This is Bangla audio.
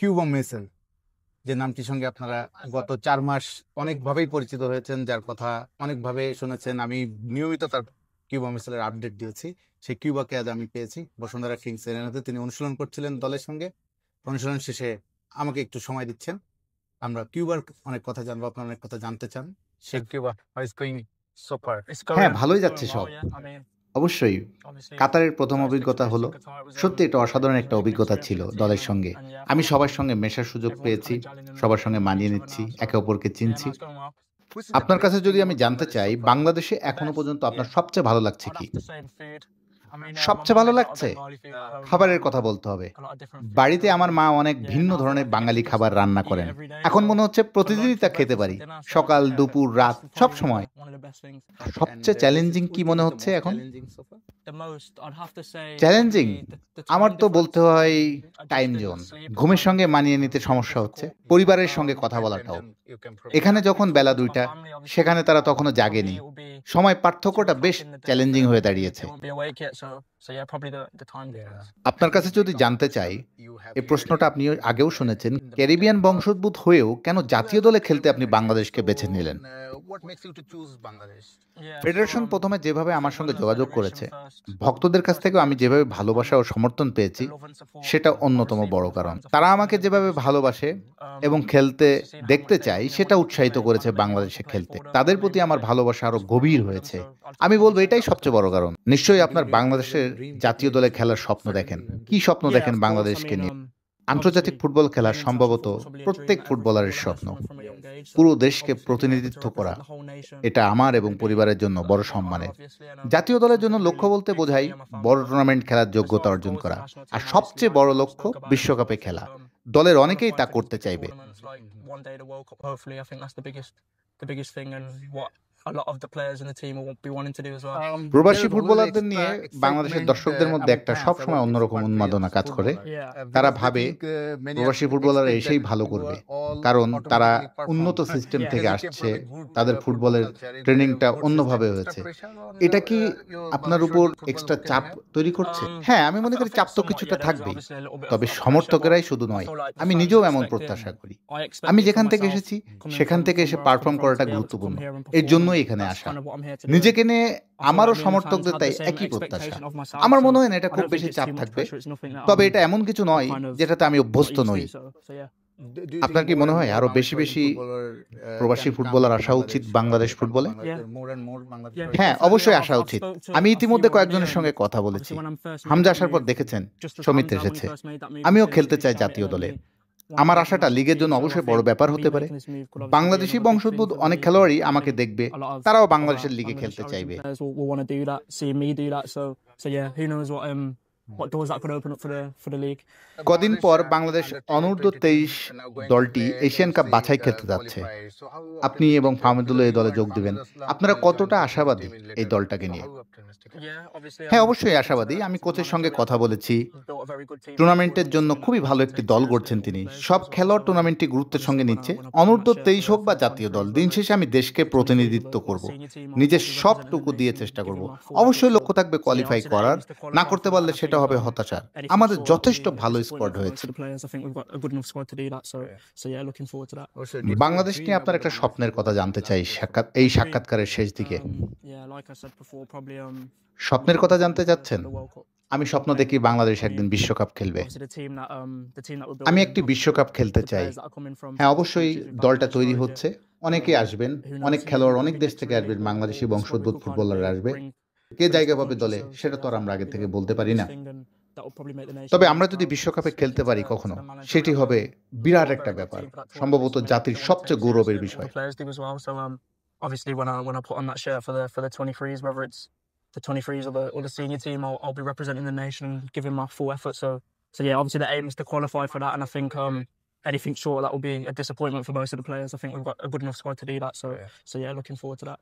কিউবা মেসেল যে নামটির সঙ্গে আপনারা গত 4 মাস অনেকভাবেই পরিচিত হয়েছেন, যার কথা অনেকভাবে শুনেছেন। আমি নিয়মিত তার কিউবা মেসেলের আপডেট দিয়েছি। সেই কিউবাকে আজ আমি পেয়েছি বসুন্ধরা কিংস এরিনাতে। তিনি অনুশীলন করছিলেন দলের সঙ্গে। অনুশীলন শেষে আমাকে একটু সময় দিচ্ছেন। আমরা কিউবার অনেক কথা জানবো, আপনারা অনেক কথা জানতে চান। সেই Cuba how is going so far? হ্যাঁ, ভালোই যাচ্ছে সব। অবশ্যই কাতারের প্রথম অভিজ্ঞতা হলো সত্যি এটা অসাধারণ একটা অভিজ্ঞতা ছিল দলের সঙ্গে। আমি সবার সঙ্গে মেশার সুযোগ পেয়েছি, সবার সঙ্গে মানিয়ে নিচ্ছি, একে অপরকে চিনছি। আপনার কাছে যদি আমি জানতে চাই, বাংলাদেশে এখনো পর্যন্ত আপনার সবচেয়ে ভালো লাগছে কি? সবচেয়ে ভালো লাগছে? খাবারের কথা বলতে হবে। বাড়িতে আমার মা অনেক ভিন্ন ধরনের বাঙালি খাবার রান্না করেন। এখন মনে হচ্ছে প্রতিদিনই তা খেতে পারি। সকাল, দুপুর, রাত সব সময়। সবচেয়ে চ্যালেঞ্জিং কি মনে হচ্ছে এখন? চ্যালেঞ্জিং আমার তো বলতে হয় টাইম জোন। ঘুমের সঙ্গে মানিয়ে নিতে সমস্যা হচ্ছে। পরিবারের সঙ্গে কথা বলাটাও। এখানে যখন বেলা 2টা, সেখানে তারা তখনো জাগেনি। সময় পার্থক্যটা বেশ চ্যালেঞ্জিং হয়ে দাঁড়িয়েছে। আপনার কাছে যদি জানতে চাই, এই প্রশ্নটা আপনি আগেও শুনেছেন, ক্যারিবিয়ান বংশোদ্ভূত হয়েও কেন জাতীয় দলে খেলতে আপনি বাংলাদেশকে বেছে নিলেন? ফেডারেশন প্রথমে যেভাবে আমার সঙ্গে যোগাযোগ করেছে, ভক্তদের কাছ থেকেও আমি যেভাবে ভালোবাসা ও সমর্থন পেয়েছি, সেটা অন্যতম বড় কারণ। তারা আমাকে যেভাবে ভালোবাসে এবং খেলতে দেখতে চাই, সেটা উৎসাহিত করেছে বাংলাদেশে খেলতে। তাদের প্রতি আমার ভালোবাসা আরো গভীর হয়েছে। আমি বলবো এটাই সবচেয়ে বড় কারণ। নিশ্চয়ই আপনার বাংলাদেশের জাতীয় দলে খেলার স্বপ্ন দেখেন। কি স্বপ্ন দেখেন বাংলাদেশকে নিয়ে? আন্তর্জাতিক ফুটবল খেলা সম্ভবত প্রত্যেক ফুটবলারের স্বপ্ন। পুরো দেশকে প্রতিনিধিত্ব করা, এটা আমার এবং পরিবারের জন্য বড় সম্মানের। জাতীয় দলের জন্য লক্ষ্য বলতে বোঝাই বড় টুর্নামেন্ট খেলার যোগ্যতা অর্জন করা, আর সবচেয়ে বড় লক্ষ্য বিশ্বকাপে খেলা। দলের অনেকেই তা করতে চাইবে। প্রবাসী ফুটবলারদের নিয়ে বাংলাদেশের দর্শকদের মধ্যে একটা সবসময় অন্যরকম উন্মাদনা কাজ করে। তারা ভাবে প্রবাসী ফুটবলাররা এসেই ভালো করবে, কারণ তারা উন্নত সিস্টেম থেকে আসছে, তাদের ফুটবলের ট্রেনিংটা অন্যভাবে হয়েছে। এটা কি আপনার উপর এক্সট্রা চাপ তৈরি করছে? হ্যাঁ, আমি মনে করি চাপ তো কিছুটা থাকবেই, তবে সমর্থকেরাই শুধু নয়, আমি নিজেও এমন প্রত্যাশা করি। আমি যেখান থেকে এসেছি সেখান থেকে এসে পারফর্ম করাটা গুরুত্বপূর্ণ, এর জন্যই এখানে আসা। নিজেকে নিয়ে আমারও সমর্থকদের তাই একই প্রত্যাশা। আমার মনে হয় না এটা খুব বেশি চাপ থাকবে, তবে এটা এমন কিছু নয় যেটাতে আমি অভ্যস্ত নই। আপনার কি মনে হয় আরো বেশি বেশি প্রবাসী ফুটবলার আসা উচিত বাংলাদেশ ফুটবলে? হ্যাঁ, অবশ্যই আসা উচিত। আমি ইতিমধ্যে কয়েকজনের সঙ্গে কথা বলেছি। হামজা আসার পর দেখেছেন সমিত এসেছে। আমিও খেলতে চাই জাতীয় দলে। আমার আশাটা লিগের জন্য অবশ্যই বড় ব্যাপার হতে পারে। বাংলাদেশি বংশোদ্ভূত অনেক খেলোয়াড়ই আমাকে দেখবে, তারাও বাংলাদেশের লিগে খেলতে চাইবে। কদিন পর বাংলাদেশ অনূর্ধ্ব-23 দলটি এশিয়ান কাপ বাছাই খেলতে যাচ্ছে। আপনি এবং ফাহমিদুল্লাহ এই দলে যোগ দিবেন। আপনারা কতটা আশাবাদী এই দলটাকে নিয়ে? হ্যাঁ, অবশ্যই আশাবাদী। আমি কোচের সঙ্গে কথা বলেছি। টুর্নামেন্টের জন্য খুবই ভালো একটি দল গড়ছেন তিনি। সব খেলোয়াড় টুর্নামেন্টটি গুরুত্বের সঙ্গে নিচ্ছে। অনূর্ধ্ব-23 হোক বা জাতীয় দল, দিন শেষে আমি দেশকে প্রতিনিধিত্ব করব। নিজের সবটুকু দিয়ে চেষ্টা করব। অবশ্যই লক্ষ্য থাকবে কোয়ালিফাই করার। না করতে পারলে সেটা হবে হতাশার। আমাদের যথেষ্ট ভালো স্কোয়াড হয়েছে। বাংলাদেশ নিয়ে আপনার একটা স্বপ্নের কথা জানতে চাই এই সাক্ষাৎকারের শেষ দিকে। স্বপ্নের কথা জানতে চাচ্ছেন? আমি স্বপ্ন দেখি বাংলাদেশ একদিন বিশ্বকাপ খেলবে। আমি একটি বিশ্বকাপ খেলতে চাই। হ্যাঁ, অবশ্যই দলটা তৈরি হচ্ছে। অনেকে আসবেন, অনেক খেলোয়াড় অনেক দেশ থেকে আসবেন, বাংলাদেশি বংশোদ্ভূত ফুটবলাররা আসবে। কে জায়গা পাবে দলে সেটা তো আর আমরা আগে থেকে বলতে পারি না। তবে আমরা যদি বিশ্বকাপে খেলতে পারি কখনো, সেটি হবে বিরাট একটা ব্যাপার, সম্ভবত জাতির সবচেয়ে গৌরবের বিষয়। Obviously, when I put on that shirt for the 23s, whether it's the 23s or the senior team, I'll be representing the nation and giving my full effort. So yeah, obviously the aim is to qualify for that, and I think anything short of that will be a disappointment for most of the players. I think we've got a good enough squad to do that. So yeah, looking forward to that.